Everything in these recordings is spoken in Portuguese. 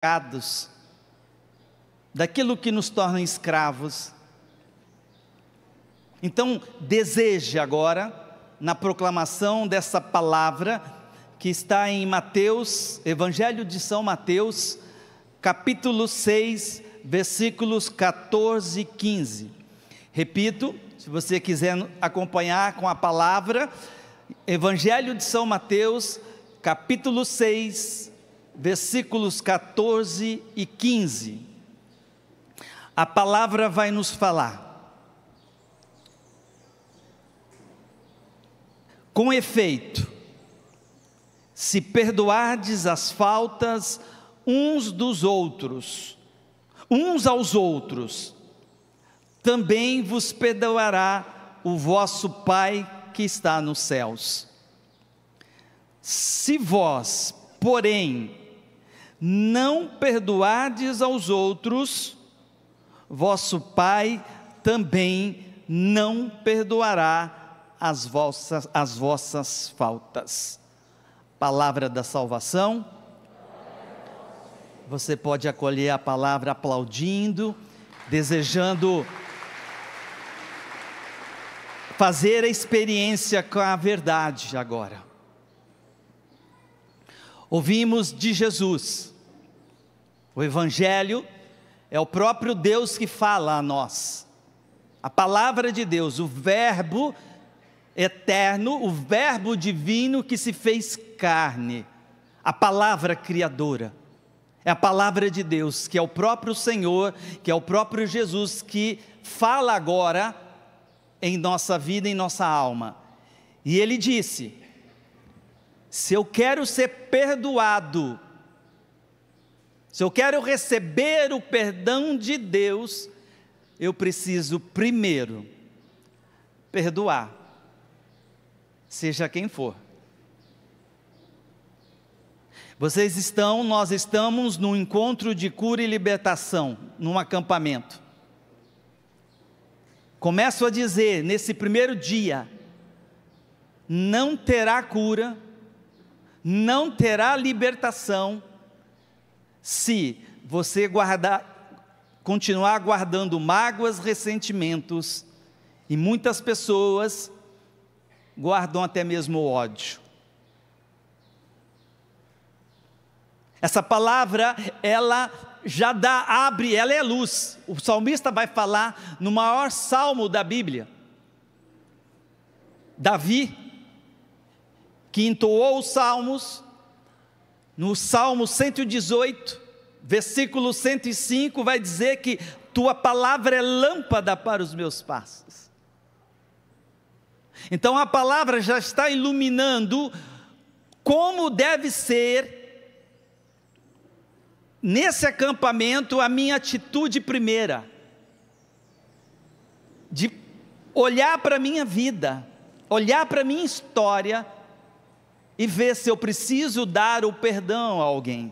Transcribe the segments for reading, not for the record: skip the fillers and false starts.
pecados, daquilo que nos torna escravos. Então, deseje agora, na proclamação dessa palavra, que está em Mateus, Evangelho de São Mateus, capítulo 6, versículos 14 e 15. Repito, se você quiser acompanhar com a palavra, Evangelho de São Mateus, capítulo 6, versículos 14 e 15. A palavra vai nos falar: com efeito, se perdoardes as faltas uns aos outros, também vos perdoará o vosso Pai que está nos céus. Se vós, porém, não perdoardes aos outros, vosso Pai também não perdoará as vossas faltas. Palavra da salvação. Você pode acolher a palavra aplaudindo, desejando fazer a experiência com a verdade agora. Ouvimos de Jesus. O Evangelho é o próprio Deus que fala a nós. A palavra de Deus, o Verbo eterno, o Verbo divino que se fez carne, a palavra criadora, é a palavra de Deus, que é o próprio Senhor, que é o próprio Jesus, que fala agora em nossa vida, em nossa alma. E Ele disse: se eu quero ser perdoado, se eu quero receber o perdão de Deus, eu preciso primeiro perdoar, seja quem for. Nós estamos num encontro de cura e libertação, num acampamento. Começo a dizer, nesse primeiro dia, não terá cura, não terá libertação, se você continuar guardando mágoas, ressentimentos, e muitas pessoas guardam até mesmo ódio. Essa palavra, ela já ela é luz. O salmista vai falar no maior salmo da Bíblia. Davi, que entoou os salmos, no Salmo 118, versículo 105, vai dizer que tua palavra é lâmpada para os meus passos. Então a palavra já está iluminando como deve ser, nesse acampamento, a minha atitude primeira, de olhar para a minha vida, olhar para a minha história, e ver se eu preciso dar o perdão a alguém.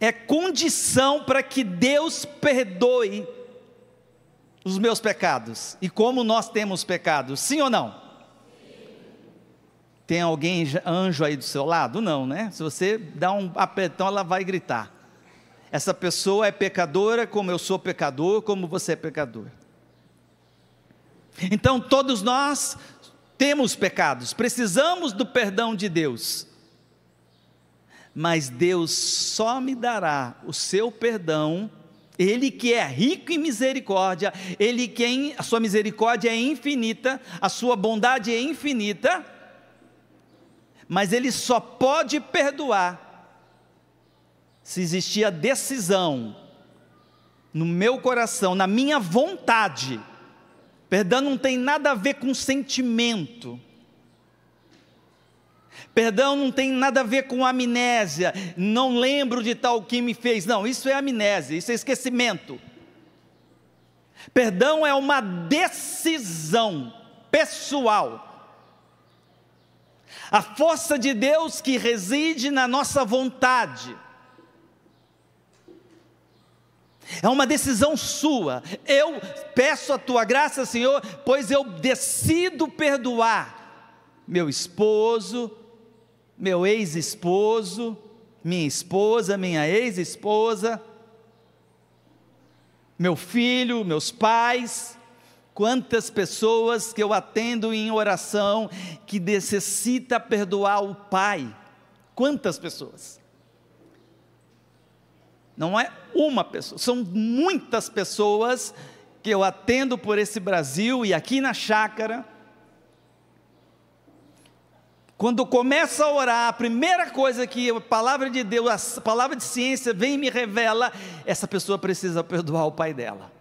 É condição para que Deus perdoe os meus pecados. E como nós temos pecados, sim ou não? Tem alguém anjo aí do seu lado? Não, né? Se você dá um apertão, ela vai gritar. Essa pessoa é pecadora, como eu sou pecador, como você é pecador. Então todos nós temos pecados, precisamos do perdão de Deus. Mas Deus só me dará o seu perdão, Ele que é rico em misericórdia, a sua misericórdia é infinita, a sua bondade é infinita, mas Ele só pode perdoar se existir a decisão no meu coração, na minha vontade. Perdão não tem nada a ver com sentimento. Perdão não tem nada a ver com amnésia. Não lembro de tal que me fez. Não, isso é amnésia, isso é esquecimento. Perdão é uma decisão pessoal. A força de Deus que reside na nossa vontade. É uma decisão sua. Eu peço a tua graça, Senhor, pois eu decido perdoar meu esposo, meu ex-esposo, minha esposa, minha ex-esposa, meu filho, meus pais. Quantas pessoas que eu atendo em oração que necessita perdoar o pai? Quantas pessoas? Não é uma pessoa, são muitas pessoas que eu atendo por esse Brasil e aqui na chácara. Quando começo a orar, a primeira coisa que a palavra de Deus, a palavra de ciência vem e me revela, essa pessoa precisa perdoar o pai dela.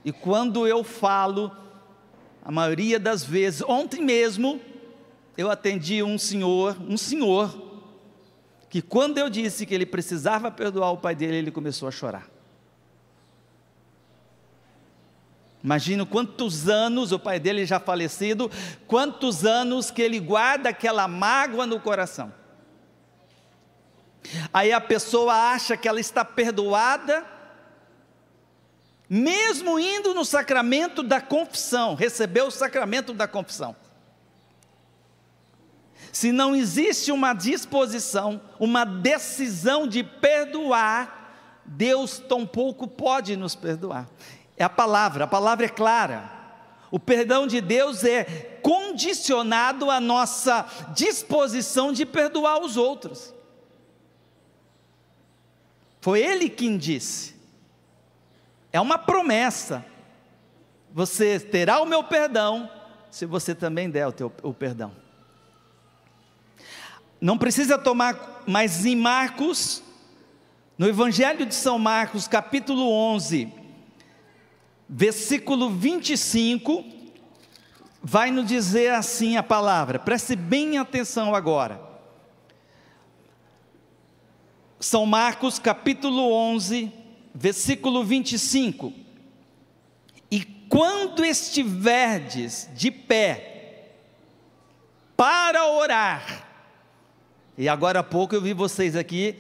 E quando eu falo, a maioria das vezes, ontem mesmo, eu atendi um senhor, que quando eu disse que ele precisava perdoar o pai dele, ele começou a chorar. Imagino quantos anos, o pai dele já falecido, quantos anos que ele guarda aquela mágoa no coração. Aí a pessoa acha que ela está perdoada, mesmo indo no sacramento da confissão, recebeu o sacramento da confissão. Se não existe uma disposição, uma decisão de perdoar, Deus tampouco pode nos perdoar. É a palavra é clara. O perdão de Deus é condicionado à nossa disposição de perdoar os outros. Foi Ele quem disse. É uma promessa. Você terá o meu perdão, se você também der o perdão. Não precisa tomar, mas em Marcos, no Evangelho de São Marcos, capítulo 11, versículo 25, vai nos dizer assim a palavra, preste bem atenção agora. São Marcos capítulo 11, versículo 25, e quando estiverdes de pé, para orar, e agora há pouco eu vi vocês aqui,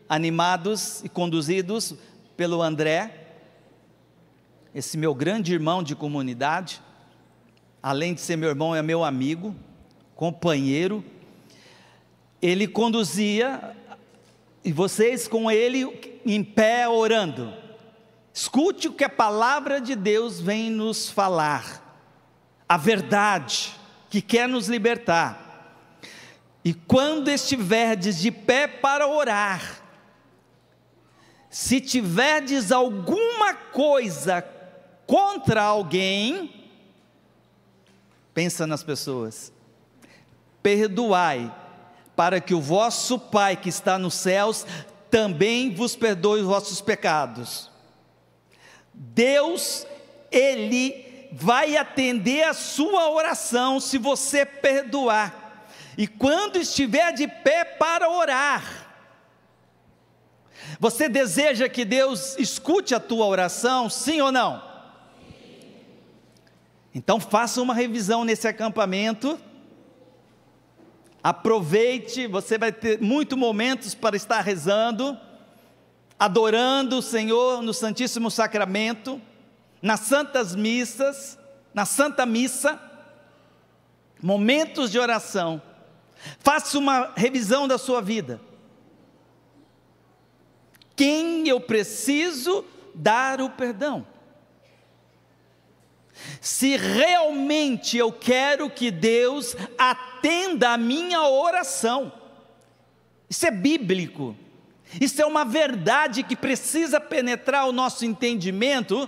animados e conduzidos pelo André, esse meu grande irmão de comunidade, além de ser meu irmão, é meu amigo, companheiro. Ele conduzia, e vocês com ele em pé orando. Escute o que a palavra de Deus vem nos falar, a verdade que quer nos libertar. E quando estiverdes de pé para orar, se tiverdes alguma coisa contra alguém, pensa nas pessoas, perdoai, para que o vosso Pai que está nos céus também vos perdoe os vossos pecados. Deus, Ele vai atender a sua oração se você perdoar. E quando estiver de pé para orar, você deseja que Deus escute a tua oração, sim ou não? Então faça uma revisão nesse acampamento, aproveite, você vai ter muitos momentos para estar rezando, adorando o Senhor no Santíssimo Sacramento, nas santas missas, na Santa Missa, momentos de oração. Faça uma revisão da sua vida. Quem eu preciso dar o perdão? Se realmente eu quero que Deus atenda a minha oração, isso é bíblico, isso é uma verdade que precisa penetrar o nosso entendimento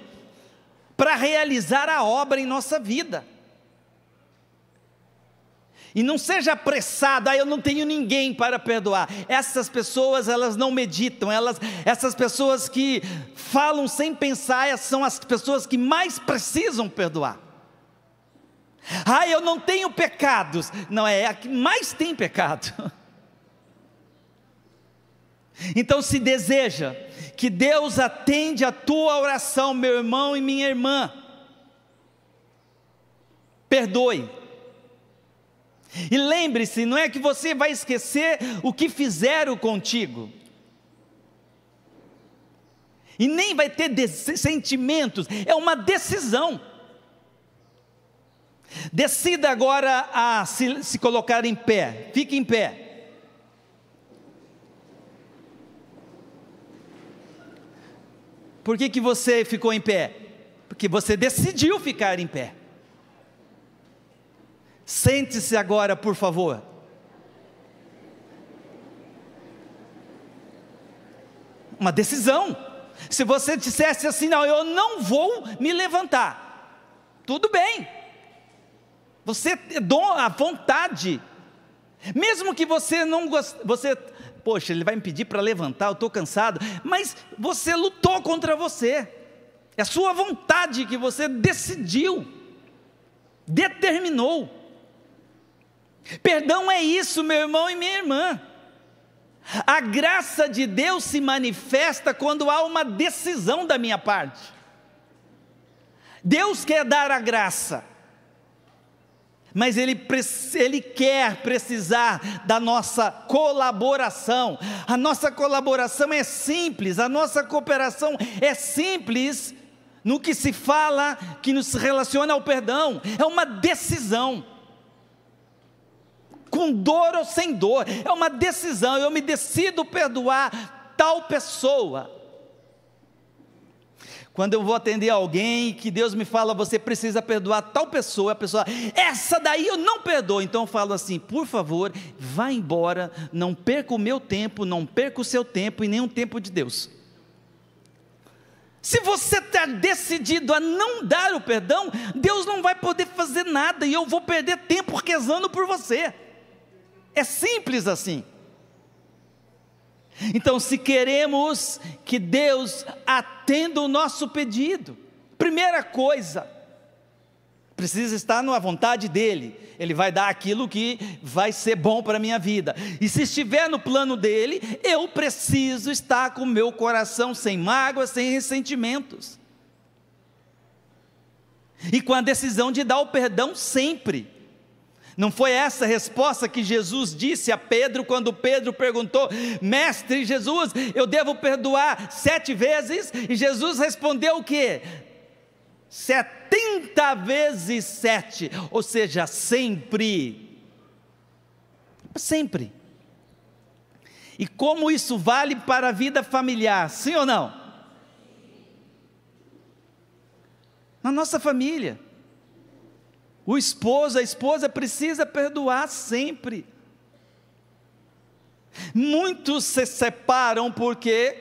para realizar a obra em nossa vida. E não seja apressado, eu não tenho ninguém para perdoar. Essas pessoas, elas não meditam, essas pessoas que falam sem pensar, são as pessoas que mais precisam perdoar. Eu não tenho pecados. Não, é a que mais tem pecado. Então se deseja que Deus atende a tua oração, meu irmão e minha irmã, perdoe. E lembre-se, não é que você vai esquecer o que fizeram contigo, e nem vai ter sentimentos, é uma decisão. Decida agora a se colocar em pé, fique em pé. Por que você ficou em pé? Porque você decidiu ficar em pé. Sente-se agora, por favor. Uma decisão. Se você dissesse assim, não, eu não vou me levantar, tudo bem. Você dá a vontade. Mesmo que você não goste, poxa, ele vai me pedir para levantar, eu estou cansado, mas você lutou contra você, é a sua vontade que você decidiu, determinou. Perdão é isso, meu irmão e minha irmã. A graça de Deus se manifesta quando há uma decisão da minha parte. Deus quer dar a graça, mas Ele quer precisar da nossa colaboração. A nossa colaboração é simples, a nossa cooperação é simples, no que se fala, que nos relaciona ao perdão, é uma decisão, com dor ou sem dor, é uma decisão, eu me decido perdoar tal pessoa. Quando eu vou atender alguém, que Deus me fala, você precisa perdoar tal pessoa, a pessoa, essa daí eu não perdoo, então eu falo assim, por favor, vá embora, não perca o meu tempo, não perca o seu tempo, e nem o tempo de Deus. Se você está decidido a não dar o perdão, Deus não vai poder fazer nada, e eu vou perder tempo rezando por você. É simples assim. Então, se queremos que Deus atenda o nosso pedido, primeira coisa, precisa estar na vontade dEle. Ele vai dar aquilo que vai ser bom para a minha vida, e se estiver no plano dEle, eu preciso estar com o meu coração sem mágoas, sem ressentimentos, e com a decisão de dar o perdão sempre. Não foi essa a resposta que Jesus disse a Pedro, quando Pedro perguntou, mestre Jesus, eu devo perdoar 7 vezes? E Jesus respondeu o quê? 70 vezes 7, ou seja, sempre. Sempre. E como isso vale para a vida familiar, sim ou não? Na nossa família, o esposo, a esposa precisa perdoar sempre. Muitos se separam porque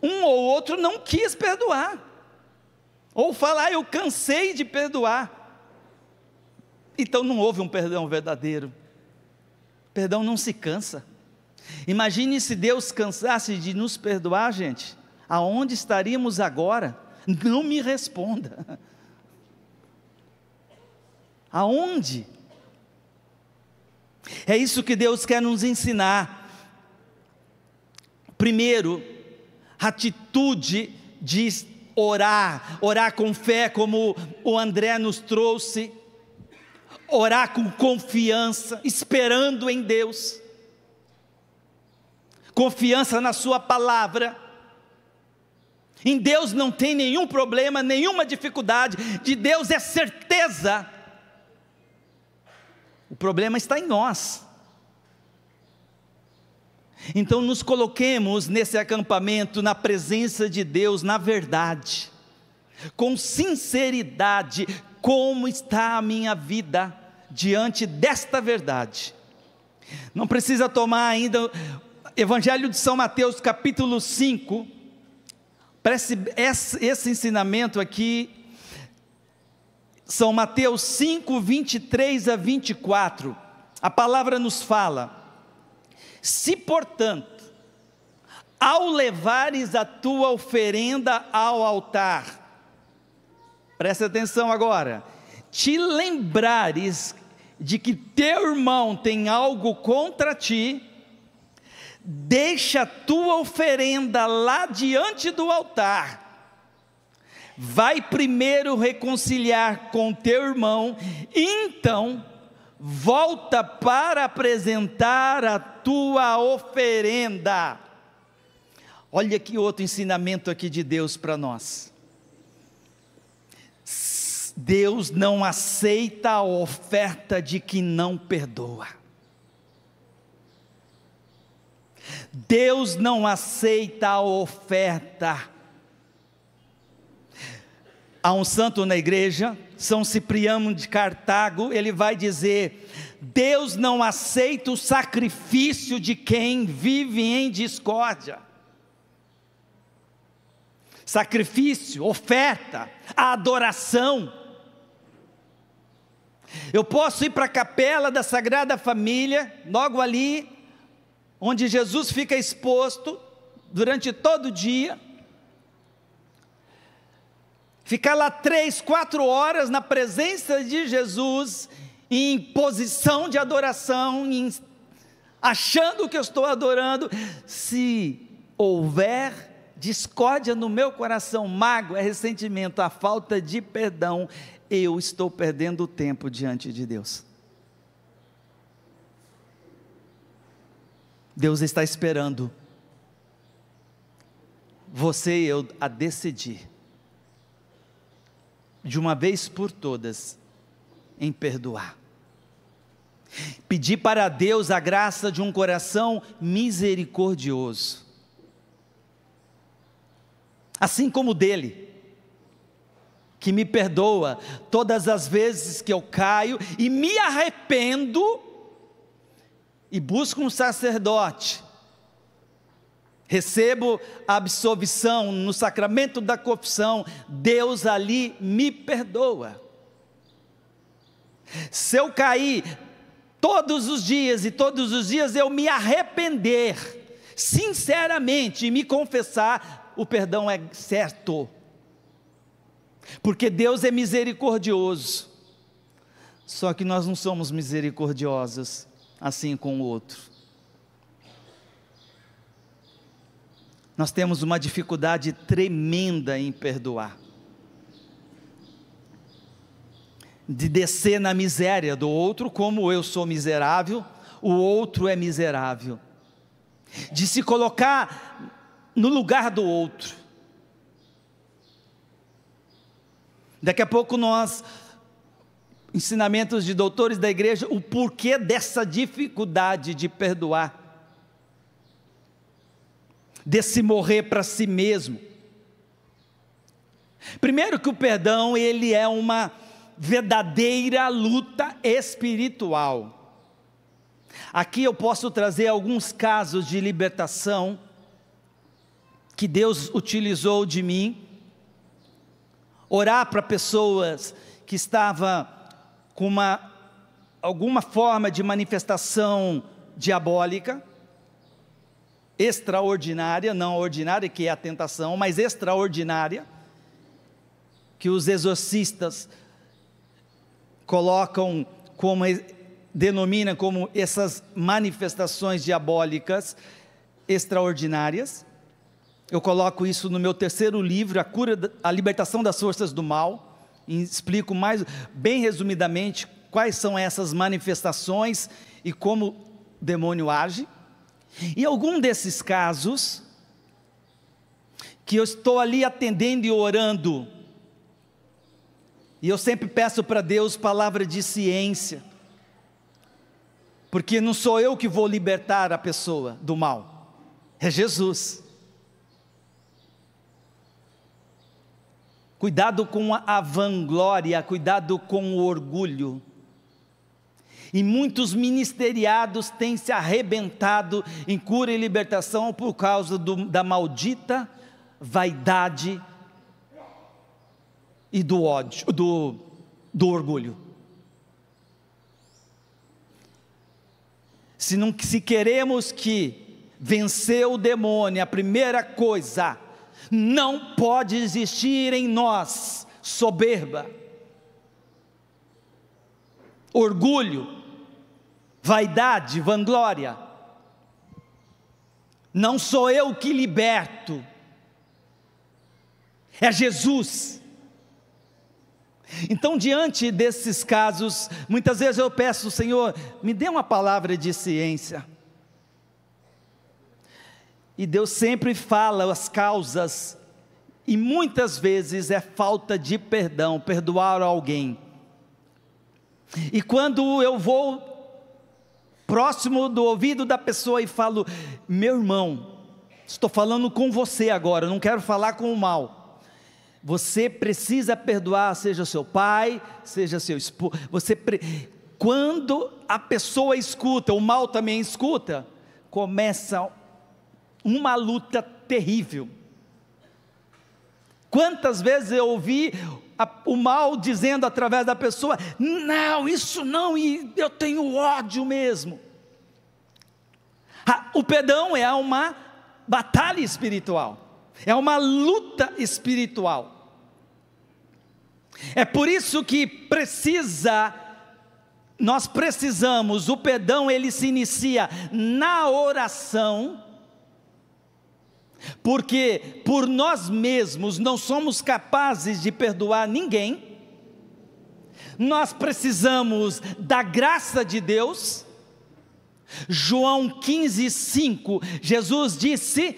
um ou outro não quis perdoar, ou fala, eu cansei de perdoar. Então não houve um perdão verdadeiro. Perdão não se cansa. Imagine se Deus cansasse de nos perdoar, gente, aonde estaríamos agora? Não me responda. Aonde? É isso que Deus quer nos ensinar. Primeiro, atitude de orar com fé, como o André nos trouxe, orar com confiança, esperando em Deus, confiança na sua palavra. Em Deus não tem nenhum problema, nenhuma dificuldade, de Deus é certeza. O problema está em nós. Então nos coloquemos nesse acampamento, na presença de Deus, na verdade, com sinceridade, como está a minha vida diante desta verdade. Não precisa tomar ainda Evangelho de São Mateus, capítulo 5, preste esse ensinamento aqui, São Mateus 5, 23 a 24, a palavra nos fala, se portanto, ao levares a tua oferenda ao altar, presta atenção agora, te lembrares de que teu irmão tem algo contra ti, deixa a tua oferenda lá diante do altar, vai primeiro reconciliar com teu irmão, então volta para apresentar a tua oferenda. Olha que outro ensinamento aqui de Deus para nós. Deus não aceita a oferta de quem não perdoa. Deus não aceita a oferta. Há um santo na igreja, São Cipriano de Cartago, ele vai dizer: Deus não aceita o sacrifício de quem vive em discórdia. Sacrifício, oferta, a adoração. Eu posso ir para a capela da Sagrada Família, logo ali, onde Jesus fica exposto durante todo o dia, ficar lá 3, 4 horas na presença de Jesus, em posição de adoração, achando que eu estou adorando. Se houver discórdia no meu coração, mágoa, ressentimento, a falta de perdão, eu estou perdendo o tempo diante de Deus. Deus está esperando você e eu a decidir, de uma vez por todas, em perdoar. Pedir para Deus a graça de um coração misericordioso, assim como o dele, que me perdoa todas as vezes que eu caio e me arrependo e busco um sacerdote, recebo a absolvição no sacramento da confissão, Deus ali me perdoa. Se eu cair todos os dias e todos os dias eu me arrepender sinceramente e me confessar, o perdão é certo, porque Deus é misericordioso. Só que nós não somos misericordiosos assim com o outro. Nós temos uma dificuldade tremenda em perdoar, de descer na miséria do outro, como eu sou miserável, o outro é miserável, de se colocar no lugar do outro. Daqui a pouco nós, ensinamentos de doutores da igreja, o porquê dessa dificuldade de perdoar, desse morrer para si mesmo. Primeiro que o perdão, ele é uma verdadeira luta espiritual. Aqui eu posso trazer alguns casos de libertação, que Deus utilizou de mim, orar para pessoas que estavam com alguma forma de manifestação diabólica, extraordinária, não ordinária, que é a tentação, mas extraordinária, que os exorcistas colocam como, denominam como essas manifestações diabólicas extraordinárias. Eu coloco isso no meu terceiro livro, a libertação das forças do mal, e explico bem resumidamente, quais são essas manifestações e como o demônio age. E algum desses casos, que eu estou ali atendendo e orando, e eu sempre peço para Deus palavra de ciência, porque não sou eu que vou libertar a pessoa do mal, é Jesus. Cuidado com a vanglória, cuidado com o orgulho. E muitos ministeriados têm se arrebentado em cura e libertação por causa da maldita vaidade e do ódio, do orgulho. Se queremos vencer o demônio, a primeira coisa, não pode existir em nós soberba, orgulho, vaidade, vanglória. Não sou eu que liberto, é Jesus. Então, diante desses casos, muitas vezes eu peço: Senhor, me dê uma palavra de ciência. E Deus sempre fala as causas, e muitas vezes é falta de perdão, perdoar alguém. E quando eu vou próximo do ouvido da pessoa e falo: meu irmão, estou falando com você agora, não quero falar com o mal. Você precisa perdoar, seja seu pai, seja seu esposo. Quando a pessoa escuta, o mal também escuta, começa uma luta terrível. Quantas vezes eu ouvi o mal dizendo através da pessoa: não, isso não, e eu tenho ódio mesmo. O perdão é uma batalha espiritual, é uma luta espiritual. É por isso que nós precisamos, o perdão ele se inicia na oração, porque por nós mesmos não somos capazes de perdoar ninguém. Nós precisamos da graça de Deus. João 15:5, Jesus disse,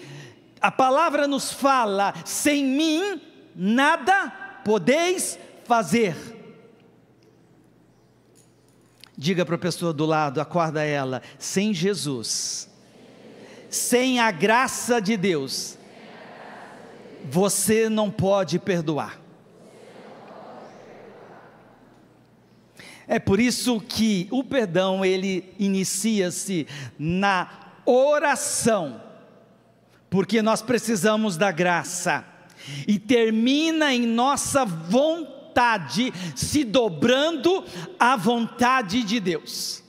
a palavra nos fala: sem mim nada podeis fazer. Diga para a pessoa do lado, acorda ela: sem Jesus, sem a graça de Deus, você não pode perdoar. É por isso que o perdão ele inicia-se na oração, porque nós precisamos da graça, e termina em nossa vontade se dobrando à vontade de Deus.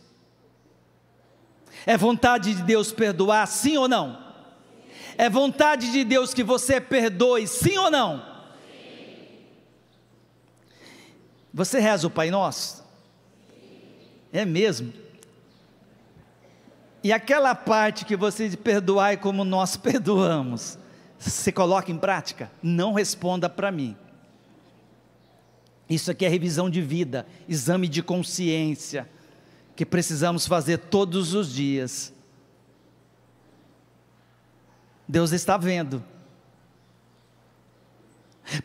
É vontade de Deus perdoar, sim ou não? É vontade de Deus que você perdoe, sim ou não? Sim. Você reza o Pai Nosso? É mesmo? E aquela parte que você diz: perdoai como nós perdoamos, você coloca em prática? Não responda para mim. Isso aqui é revisão de vida, exame de consciência, que precisamos fazer todos os dias. Deus está vendo.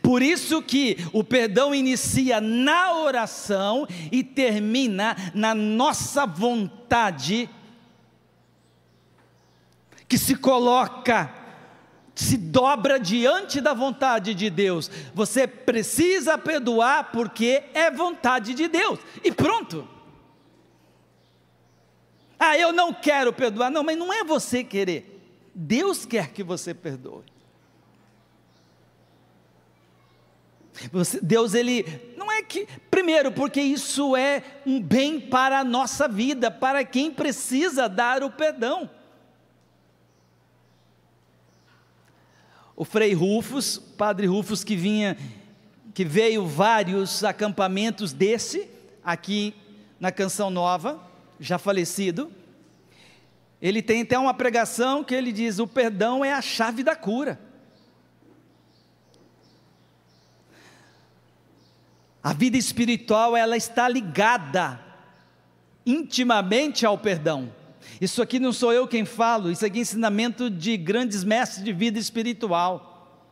Por isso que o perdão inicia na oração e termina na nossa vontade, que se coloca, se dobra diante da vontade de Deus. Você precisa perdoar porque é vontade de Deus, e pronto. Eu não quero perdoar. Não, mas não é você querer, Deus quer que você perdoe. Deus ele, não é que, primeiro porque isso é um bem para a nossa vida, para quem precisa dar o perdão. O Frei Rufus, Padre Rufus, que veio vários acampamentos desse, aqui na Canção Nova, já falecido, ele tem até uma pregação que ele diz: o perdão é a chave da cura. A vida espiritual, ela está ligada intimamente ao perdão. Isso aqui não sou eu quem falo, isso aqui é ensinamento de grandes mestres de vida espiritual.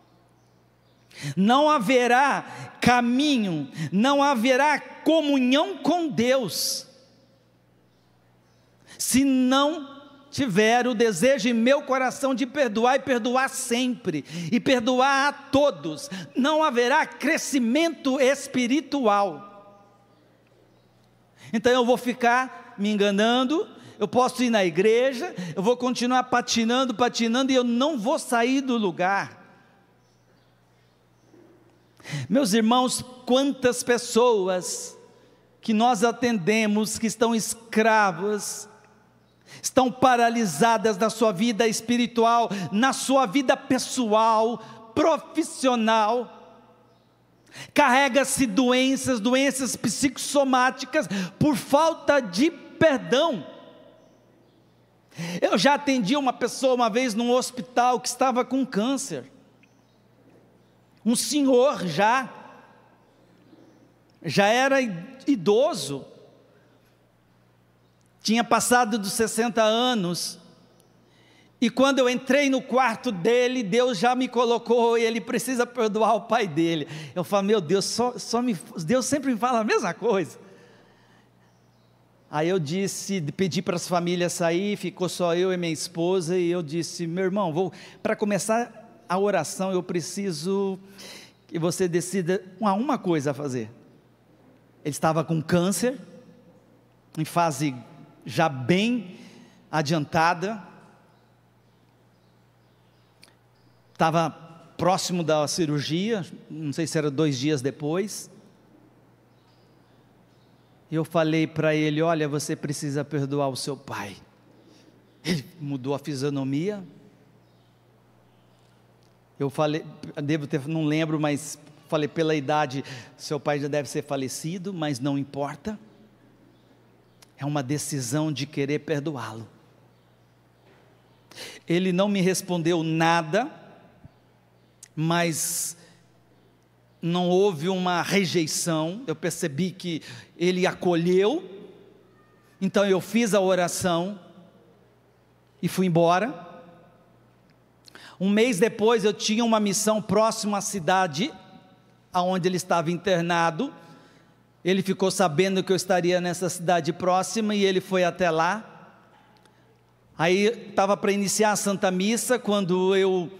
Não haverá caminho, não haverá comunhão com Deus, se não tiver o desejo em meu coração de perdoar, e perdoar sempre, e perdoar a todos. Não haverá crescimento espiritual. Então eu vou ficar me enganando, eu posso ir na igreja, eu vou continuar patinando, e eu não vou sair do lugar. Meus irmãos, quantas pessoas que nós atendemos, que estão escravas, estão paralisadas na sua vida espiritual, na sua vida pessoal, profissional, carrega-se doenças psicossomáticas, por falta de perdão. Eu já atendi uma pessoa uma vez num hospital que estava com câncer, um senhor já era idoso, tinha passado dos 60 anos, e quando eu entrei no quarto dele, Deus já me colocou, e ele precisa perdoar o pai dele. Eu falo: meu Deus, Deus sempre me fala a mesma coisa. Aí eu disse, pedi para as famílias sair, ficou só eu e minha esposa, e eu disse: meu irmão, para começar a oração, eu preciso que você decida uma coisa a fazer. Ele estava com câncer, em fase já bem adiantada, estava próximo da cirurgia, não sei se era 2 dias depois. Eu falei para ele: olha, você precisa perdoar o seu pai. Ele mudou a fisionomia. Eu falei, não lembro, mas falei: pela idade, seu pai já deve ser falecido, mas não importa. É uma decisão de querer perdoá-lo. Ele não me respondeu nada, mas não houve uma rejeição. Eu percebi que ele acolheu. Então eu fiz a oração e fui embora. Um mês depois eu tinha uma missão próximo à cidade aonde ele estava internado. Ele ficou sabendo que eu estaria nessa cidade próxima e ele foi até lá. Aí estava para iniciar a Santa Missa, quando eu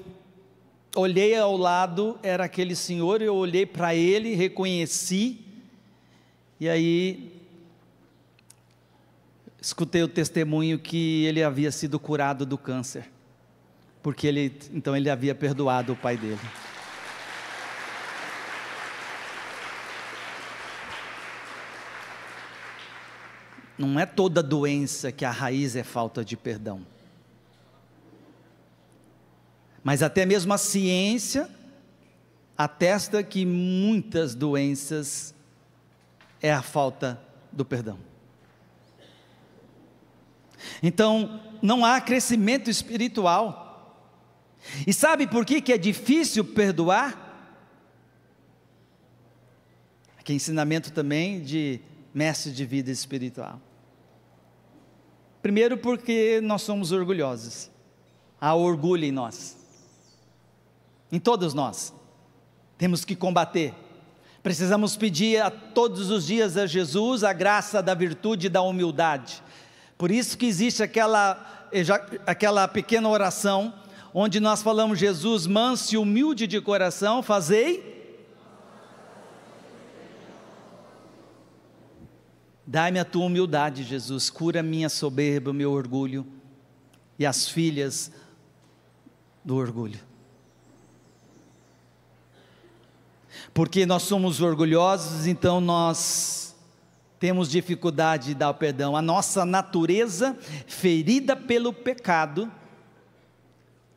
olhei ao lado, era aquele senhor. Eu olhei para ele, reconheci, e aí escutei o testemunho que ele havia sido curado do câncer, porque então ele havia perdoado o pai dele. Não é toda doença que a raiz é falta de perdão. Mas até mesmo a ciência atesta que muitas doenças é a falta do perdão. Então, não há crescimento espiritual. E sabe por que é difícil perdoar? Aqui é ensinamento também de mestre de vida espiritual. Primeiro, porque nós somos orgulhosos. Há orgulho em nós. Em todos nós. Temos que combater. Precisamos pedir todos os dias a Jesus a graça da virtude e da humildade. Por isso que existe aquela pequena oração, onde nós falamos: Jesus, manso e humilde de coração, fazei. Dai-me a tua humildade, Jesus, cura minha soberba, o meu orgulho, e as filhas do orgulho. Porque nós somos orgulhosos, então nós temos dificuldade de dar o perdão. A nossa natureza, ferida pelo pecado,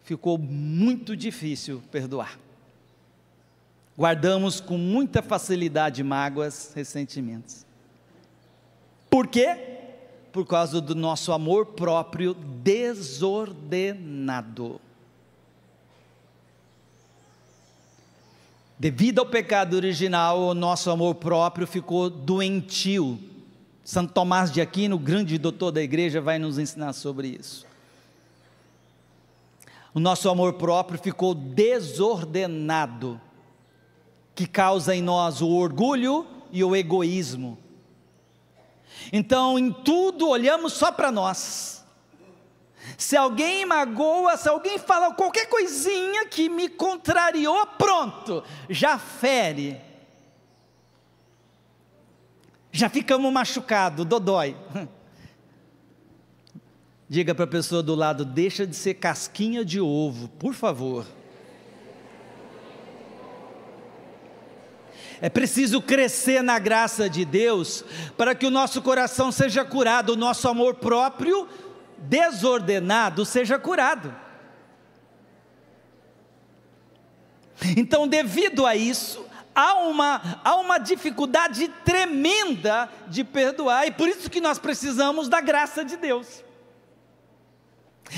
ficou muito difícil perdoar. Guardamos com muita facilidade mágoas, ressentimentos. Por quê? Por causa do nosso amor próprio desordenado. Devido ao pecado original, o nosso amor próprio ficou doentio. Santo Tomás de Aquino, grande doutor da igreja, vai nos ensinar sobre isso. O nosso amor próprio ficou desordenado, que causa em nós o orgulho e o egoísmo. Então, em tudo olhamos só para nós. Se alguém magoa, se alguém fala qualquer coisinha que me contrariou, pronto, já fere. Já ficamos machucados, dodói. Diga para a pessoa do lado: deixa de ser casquinha de ovo, por favor. É preciso crescer na graça de Deus, para que o nosso coração seja curado, o nosso amor próprio desordenado seja curado. Então, devido a isso, há uma dificuldade tremenda de perdoar, e por isso que nós precisamos da graça de Deus.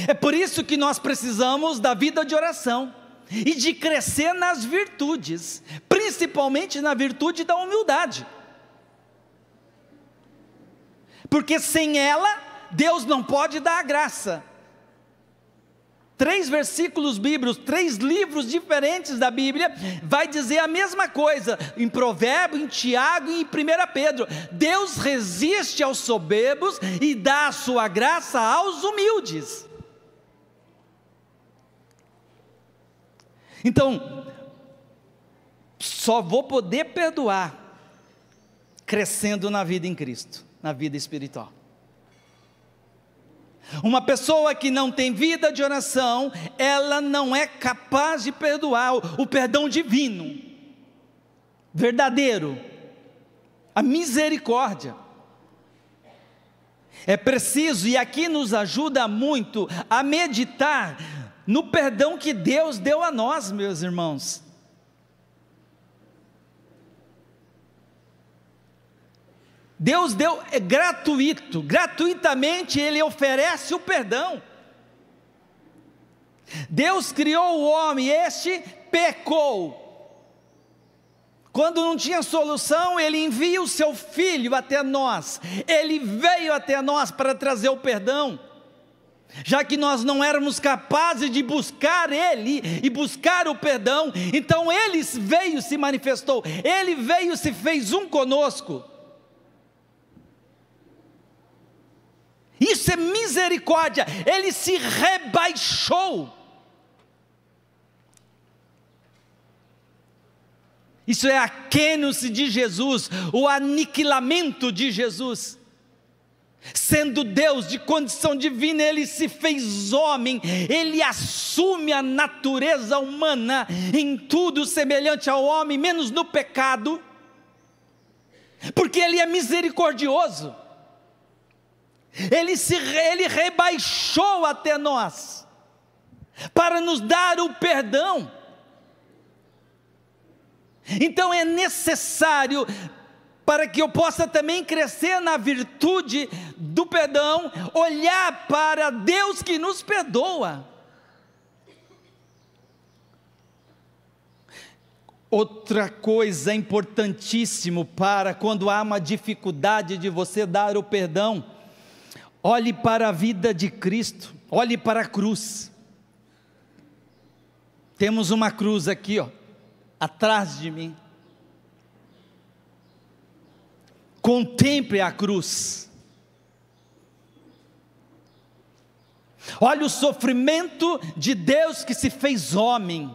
É por isso que nós precisamos da vida de oração, e de crescer nas virtudes, principalmente na virtude da humildade, porque sem ela, Deus não pode dar a graça. 3 versículos bíblicos, 3 livros diferentes da Bíblia, vai dizer a mesma coisa, em Provérbios, em Tiago e em 1 Pedro. Deus resiste aos soberbos e dá a sua graça aos humildes. Então, só vou poder perdoar crescendo na vida em Cristo, na vida espiritual. Uma pessoa que não tem vida de oração, ela não é capaz de perdoar o perdão divino, verdadeiro, a misericórdia. É preciso, e aqui nos ajuda muito, a meditar no perdão que Deus deu a nós, meus irmãos. Deus deu, é gratuito, gratuitamente Ele oferece o perdão. Deus criou o homem, este pecou. Quando não tinha solução, Ele envia o seu Filho até nós. Ele veio até nós para trazer o perdão. Já que nós não éramos capazes de buscar Ele e buscar o perdão, então Ele veio, se manifestou, Ele veio, se fez um conosco. Isso é misericórdia, Ele se rebaixou. Isso é a kênose de Jesus, o aniquilamento de Jesus. Sendo Deus de condição divina, Ele se fez homem, Ele assume a natureza humana, em tudo semelhante ao homem, menos no pecado, porque Ele é misericordioso. Ele rebaixou até nós, para nos dar o perdão. Então é necessário, para que eu possa também crescer na virtude do perdão, olhar para Deus que nos perdoa. Outra coisa importantíssima para quando há uma dificuldade de você dar o perdão, olhe para a vida de Cristo, olhe para a cruz. Temos uma cruz aqui, atrás de mim. Contemple a cruz. Olha o sofrimento de Deus que se fez homem.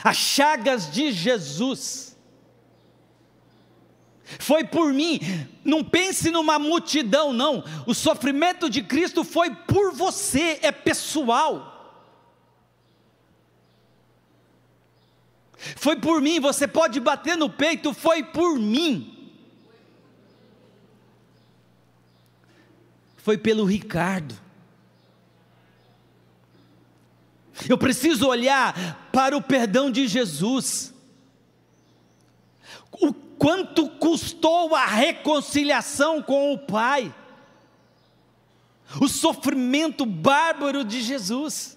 As chagas de Jesus. Foi por mim. Não pense numa multidão, não. O sofrimento de Cristo foi por você, é pessoal. Foi por mim, você pode bater no peito, foi por mim. Foi pelo Ricardo. Eu preciso olhar para o perdão de Jesus. O quanto custou a reconciliação com o Pai, o sofrimento bárbaro de Jesus.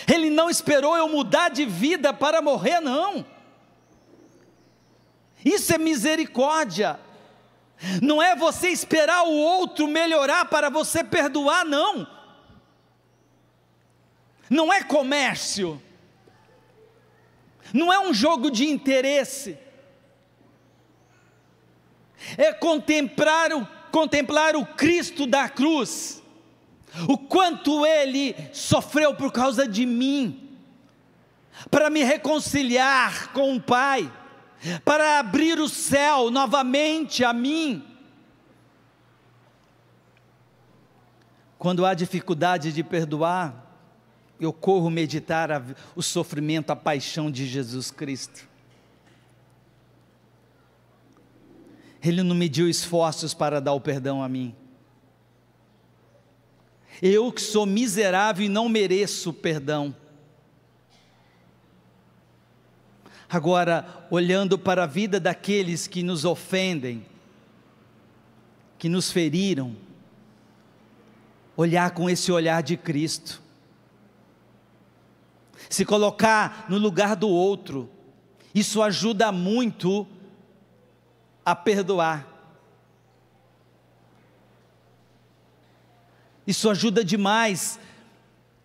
Ele não esperou eu mudar de vida para morrer, não. Isso é misericórdia. Não é você esperar o outro melhorar para você perdoar, não. Não é comércio. Não é um jogo de interesse. É contemplar o Cristo da cruz. O quanto Ele sofreu por causa de mim, para me reconciliar com o Pai, para abrir o céu novamente a mim. Quando há dificuldade de perdoar, eu corro meditar o sofrimento, a paixão de Jesus Cristo. Ele não mediu esforços para dar o perdão a mim. Eu que sou miserável e não mereço perdão. Agora, olhando para a vida daqueles que nos ofendem, que nos feriram, olhar com esse olhar de Cristo, se colocar no lugar do outro, isso ajuda muito a perdoar. Isso ajuda demais.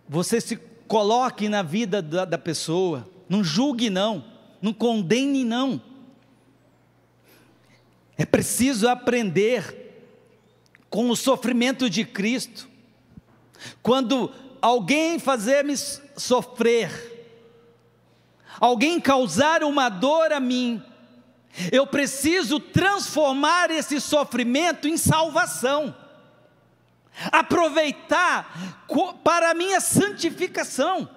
Você se coloque na vida da pessoa, não julgue não, não condene não. É preciso aprender com o sofrimento de Cristo. Quando alguém fazer-me sofrer, alguém causar uma dor a mim, eu preciso transformar esse sofrimento em salvação, aproveitar para a minha santificação.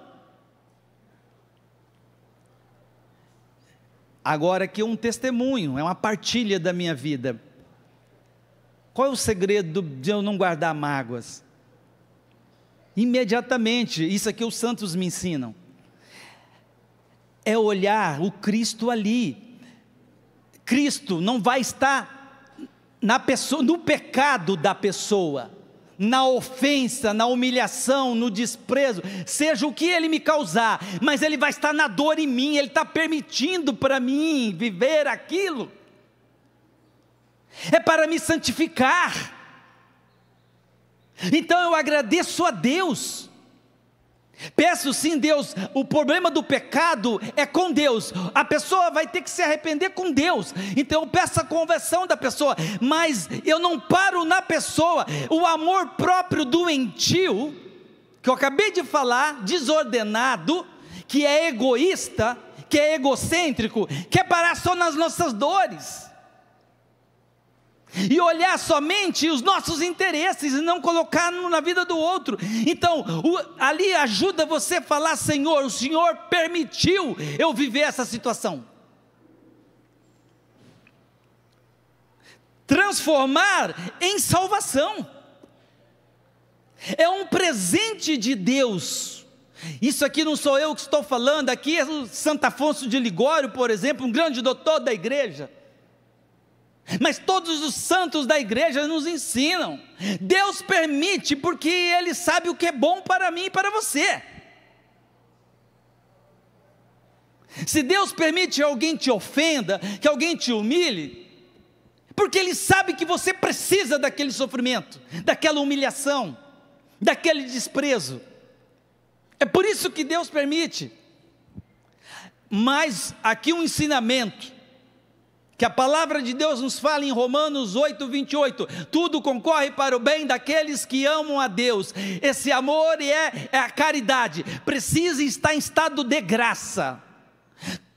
Agora aqui um testemunho, é uma partilha da minha vida. Qual é o segredo de eu não guardar mágoas? Imediatamente, isso aqui os santos me ensinam, é olhar o Cristo ali. Cristo não vai estar na pessoa, no pecado da pessoa, na ofensa, na humilhação, no desprezo, seja o que ele me causar, mas ele vai estar na dor em mim, ele está permitindo para mim viver aquilo, é para me santificar. Então eu agradeço a Deus, peço sim, Deus, o problema do pecado é com Deus, a pessoa vai ter que se arrepender com Deus, então eu peço a conversão da pessoa, mas eu não paro na pessoa. O amor próprio doentio, que eu acabei de falar, desordenado, que é egoísta, que é egocêntrico, quer parar só nas nossas dores, e olhar somente os nossos interesses, e não colocar na vida do outro. Então, ali ajuda você a falar: Senhor, o Senhor permitiu eu viver essa situação. Transformar em salvação, é um presente de Deus. Isso aqui não sou eu que estou falando, aqui é o Santo Afonso de Ligório, por exemplo, um grande doutor da igreja. Mas todos os santos da igreja nos ensinam. Deus permite porque Ele sabe o que é bom para mim e para você. Se Deus permite que alguém te ofenda, que alguém te humilhe, porque Ele sabe que você precisa daquele sofrimento, daquela humilhação, daquele desprezo. É por isso que Deus permite. Mas aqui um ensinamento que a palavra de Deus nos fala em Romanos 8:28, tudo concorre para o bem daqueles que amam a Deus. Esse amor é a caridade, precisa estar em estado de graça.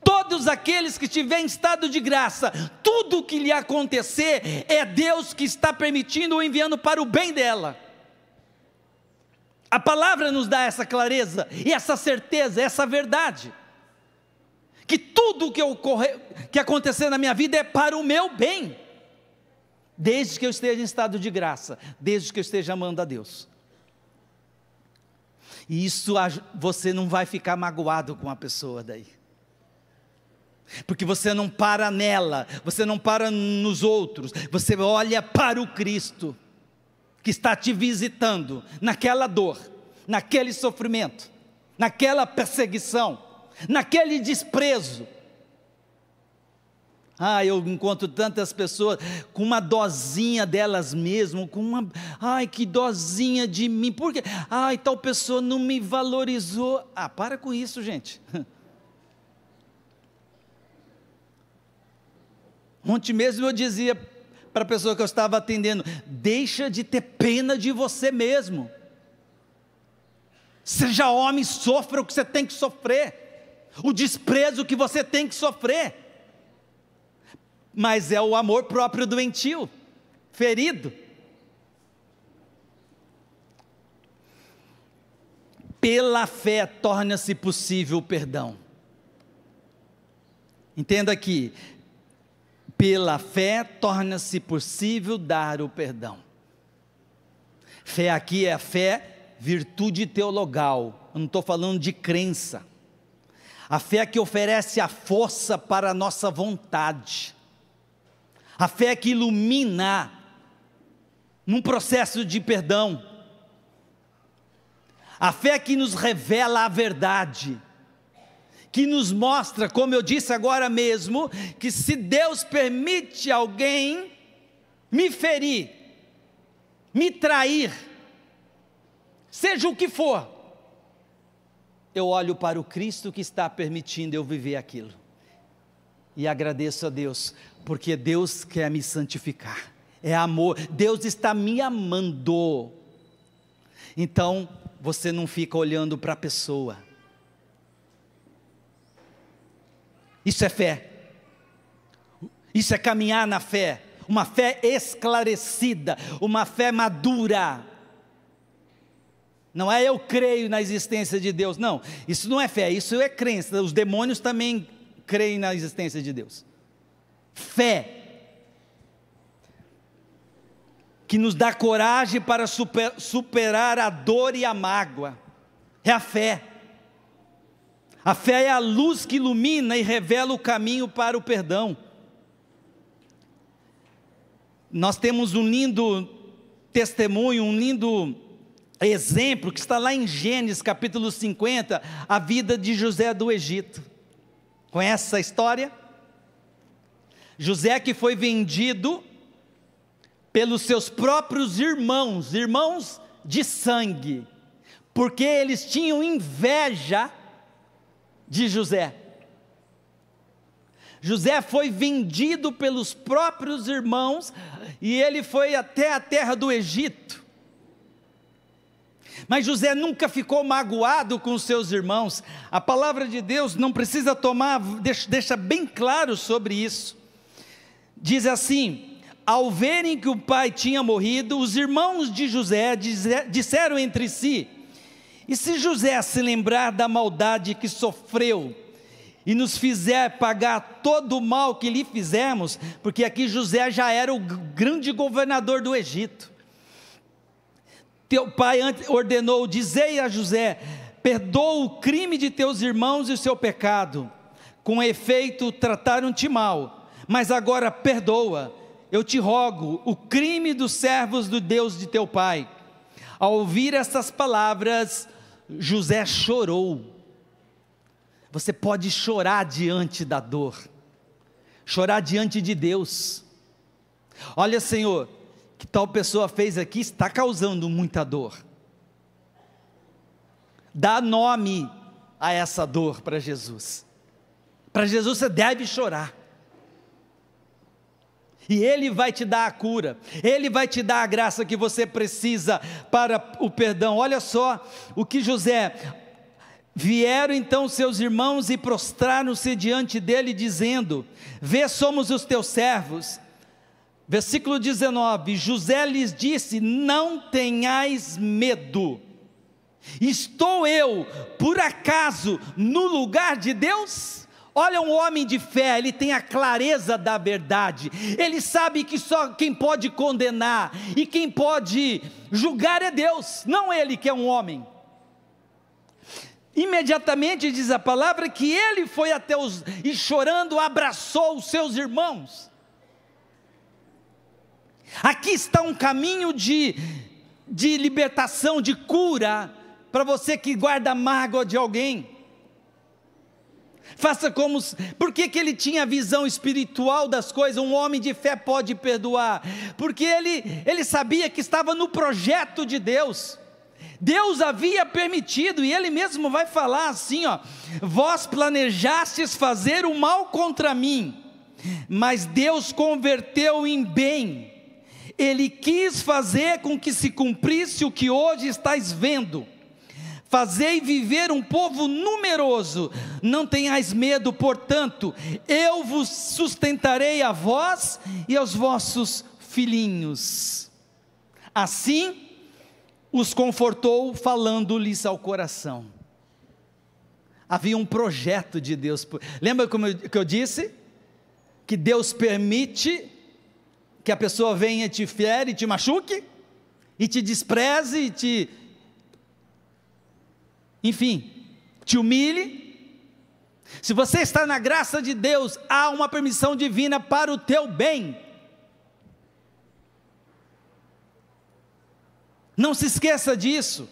Todos aqueles que estiverem em estado de graça, tudo o que lhe acontecer, é Deus que está permitindo ou enviando para o bem dela. A palavra nos dá essa clareza, e essa certeza, essa verdade, que tudo que acontecer na minha vida é para o meu bem, desde que eu esteja em estado de graça, desde que eu esteja amando a Deus. E isso você não vai ficar magoado com a pessoa daí, porque você não para nela, você não para nos outros, você olha para o Cristo, que está te visitando, naquela dor, naquele sofrimento, naquela perseguição, naquele desprezo. Eu encontro tantas pessoas com uma dosinha delas mesmas, que dosinha de mim, porque, tal pessoa não me valorizou. Para com isso, gente. Ontem mesmo eu dizia para a pessoa que eu estava atendendo: deixa de ter pena de você mesmo, seja homem, sofra o que você tem que sofrer, o desprezo que você tem que sofrer, mas é o amor próprio doentio, ferido. Pela fé torna-se possível o perdão. Entenda aqui, pela fé torna-se possível dar o perdão. Fé aqui é a fé, virtude teologal, eu não estou falando de crença. A fé que oferece a força para a nossa vontade, a fé que ilumina num processo de perdão, a fé que nos revela a verdade, que nos mostra, como eu disse agora mesmo, que se Deus permite alguém me ferir, me trair, seja o que for, eu olho para o Cristo que está permitindo eu viver aquilo, e agradeço a Deus, porque Deus quer me santificar, é amor, Deus está me amando. Então, você não fica olhando para a pessoa, isso é fé, isso é caminhar na fé, uma fé esclarecida, uma fé madura. Não é eu creio na existência de Deus, não, isso não é fé, isso é crença. Os demônios também creem na existência de Deus. Fé que nos dá coragem para superar a dor e a mágoa, é a fé. A fé é a luz que ilumina e revela o caminho para o perdão. Nós temos um lindo testemunho, um lindo exemplo, que está lá em Gênesis capítulo 50, a vida de José do Egito. Conhece essa história? José que foi vendido pelos seus próprios irmãos de sangue, porque eles tinham inveja de José. José foi vendido pelos próprios irmãos, e ele foi até a terra do Egito. Mas José nunca ficou magoado com os seus irmãos. A palavra de Deus não precisa deixa bem claro sobre isso. Diz assim: ao verem que o pai tinha morrido, os irmãos de José disseram entre si: e se José se lembrar da maldade que sofreu, e nos fizer pagar todo o mal que lhe fizemos? Porque aqui José já era o grande governador do Egito. Teu pai ordenou: dizei a José, perdoa o crime de teus irmãos e o seu pecado, com efeito trataram-te mal, mas agora perdoa, eu te rogo, o crime dos servos do Deus de teu pai. Ao ouvir essas palavras, José chorou. Você pode chorar diante da dor, chorar diante de Deus. Olha, Senhor, que tal pessoa fez aqui, está causando muita dor. Dá nome a essa dor para Jesus. Para Jesus você deve chorar. E Ele vai te dar a cura, Ele vai te dar a graça que você precisa para o perdão. Olha só o que José: vieram então seus irmãos e prostraram-se diante dele, dizendo: vê, somos os teus servos. Versículo 19, José lhes disse: não tenhais medo, estou eu, por acaso, no lugar de Deus? Olha, um homem de fé, ele tem a clareza da verdade, ele sabe que só quem pode condenar e quem pode julgar é Deus, não ele que é um homem. Imediatamente diz a palavra que ele foi até e chorando abraçou os seus irmãos. Aqui está um caminho de libertação, de cura, para você que guarda mágoa de alguém. Faça como, por que ele tinha a visão espiritual das coisas? Um homem de fé pode perdoar, porque ele sabia que estava no projeto de Deus. Deus havia permitido, e ele mesmo vai falar assim, ó: vós planejastes fazer o mal contra mim, mas Deus converteu em bem. Ele quis fazer com que se cumprisse o que hoje estáis vendo. Fazei viver um povo numeroso, não tenhais medo, portanto, eu vos sustentarei a vós e aos vossos filhinhos. Assim os confortou, falando-lhes ao coração. Havia um projeto de Deus. Lembra que eu disse? Que Deus permite que a pessoa venha e te fere, e te machuque, e te despreze, e enfim, te humilhe. Se você está na graça de Deus, há uma permissão divina para o teu bem. Não se esqueça disso.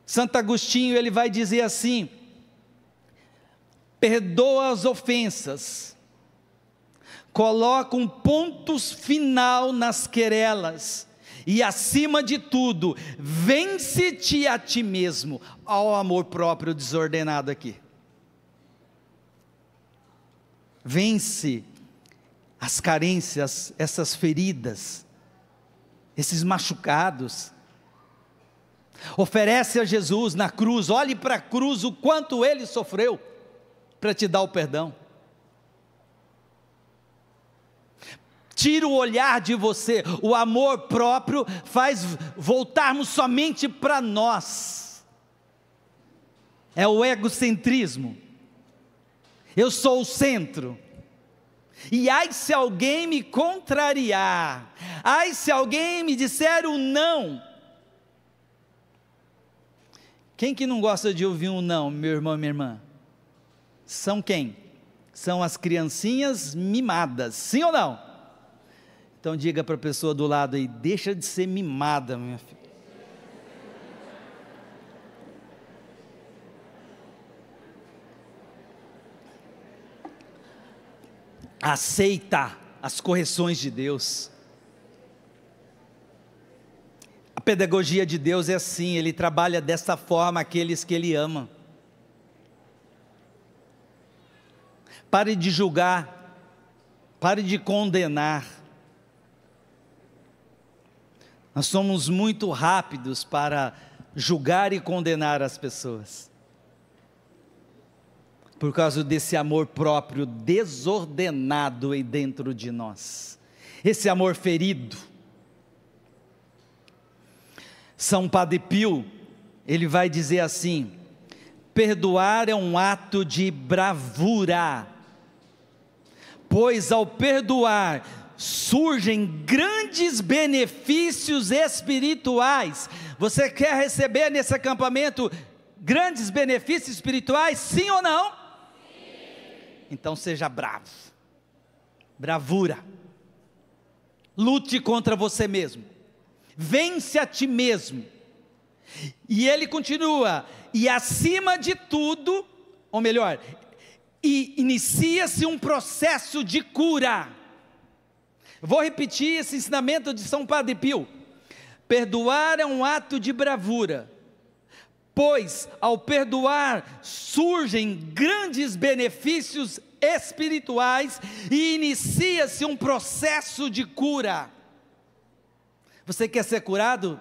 Santo Agostinho, ele vai dizer assim: perdoa as ofensas, coloca um ponto final nas querelas, E acima de tudo, vence-te a ti mesmo. Ao amor próprio desordenado aqui. Vence as carências, essas feridas, esses machucados. Oferece a Jesus na cruz, olhe para a cruz o quanto Ele sofreu para te dar o perdão. Tira o olhar de você, o amor próprio faz voltarmos somente para nós. É o egocentrismo. Eu sou o centro. E ai se alguém me contrariar, ai se alguém me disser um não. Quem que não gosta de ouvir um não, meu irmão e minha irmã? São quem? São as criancinhas mimadas, sim ou não? Então diga para a pessoa do lado aí, deixa de ser mimada, minha filha. Aceita as correções de Deus. A pedagogia de Deus é assim, Ele trabalha dessa forma aqueles que Ele ama. Pare de julgar, pare de condenar. Nós somos muito rápidos para julgar e condenar as pessoas. Por causa desse amor próprio desordenado aí dentro de nós. Esse amor ferido. São Padre Pio, ele vai dizer assim: perdoar é um ato de bravura, pois ao perdoar surgem grandes benefícios espirituais. Você quer receber nesse acampamento grandes benefícios espirituais, sim ou não? Sim. Então seja bravo, bravura, lute contra você mesmo, vence a ti mesmo. E ele continua, e acima de tudo, ou melhor, e inicia-se um processo de cura. Vou repetir esse ensinamento de São Padre Pio. Perdoar é um ato de bravura, pois ao perdoar surgem grandes benefícios espirituais e inicia-se um processo de cura. Você quer ser curado?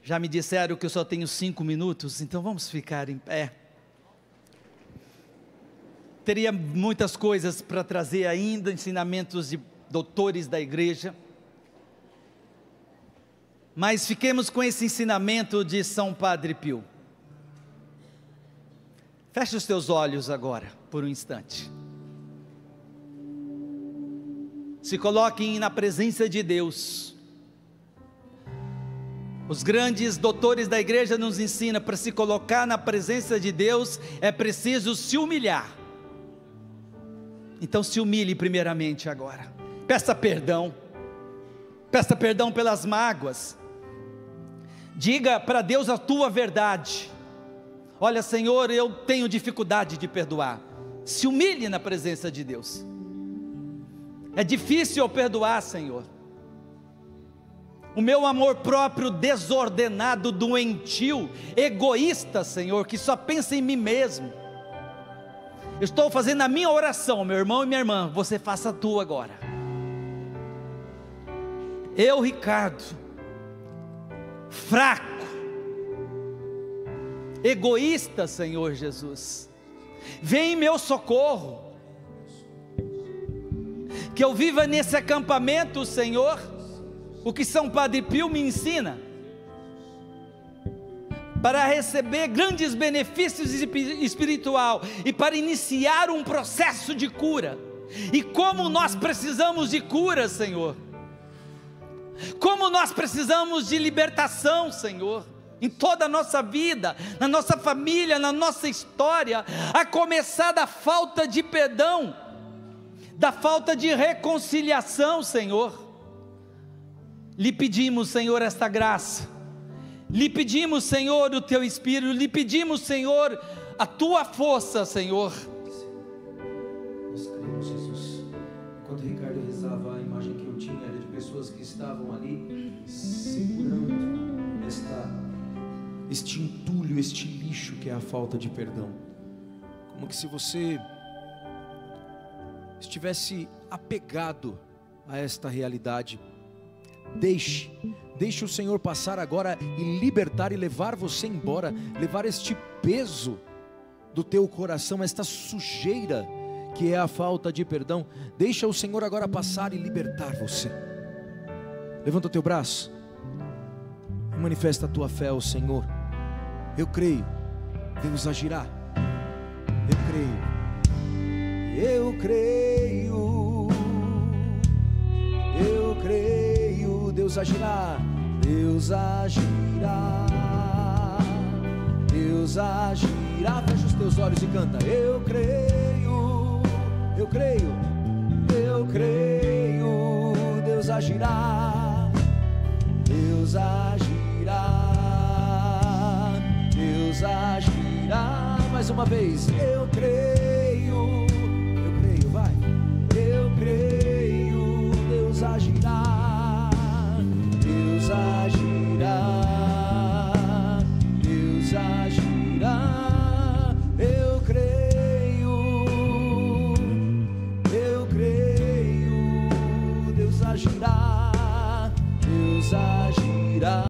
Já me disseram que eu só tenho 5 minutos, então vamos ficar em pé. Teria muitas coisas para trazer ainda, ensinamentos de doutores da igreja, mas fiquemos com esse ensinamento de São Padre Pio. Feche os teus olhos agora, por um instante. Se coloquem na presença de Deus. Os grandes doutores da igreja nos ensinam, para se colocar na presença de Deus, é preciso se humilhar. Então se humilhe primeiramente agora, peça perdão pelas mágoas, diga para Deus a tua verdade. Olha, Senhor, eu tenho dificuldade de perdoar. Se humilhe na presença de Deus. É difícil eu perdoar, Senhor. O meu amor próprio desordenado, doentio, egoísta, Senhor, que só pensa em mim mesmo. Eu estou fazendo a minha oração, meu irmão e minha irmã, você faça a tua agora. Eu, Ricardo, fraco, egoísta, Senhor Jesus, vem em meu socorro, que eu viva nesse acampamento, Senhor, o que São Padre Pio me ensina, para receber grandes benefícios espiritual e para iniciar um processo de cura. E como nós precisamos de cura, Senhor, como nós precisamos de libertação, Senhor, em toda a nossa vida, na nossa família, na nossa história, a começar da falta de perdão, da falta de reconciliação, Senhor. Lhe pedimos, Senhor, esta graça, lhe pedimos, Senhor, o teu Espírito, lhe pedimos, Senhor, a tua força, Senhor. Nós cremos, Jesus. Enquanto Ricardo rezava, a imagem que eu tinha era de pessoas que estavam ali ali segurando este entulho, este lixo que é a falta de perdão. Como que se você estivesse apegado a esta realidade. Deixe o Senhor passar agora e libertar e levar você embora, levar este peso do teu coração, esta sujeira que é a falta de perdão. Deixa o Senhor agora passar e libertar você. Levanta o teu braço e manifesta a tua fé ao Senhor. Eu creio, Deus agirá. Eu creio, Deus agirá, Deus agirá, Deus agirá. Fecha os teus olhos e canta. Eu creio, Deus agirá, Deus agirá, Deus agirá. Mais uma vez, eu creio, vai. Eu creio, Deus agirá, Deus agirá, Deus agirá. Eu creio, Deus agirá, Deus agirá.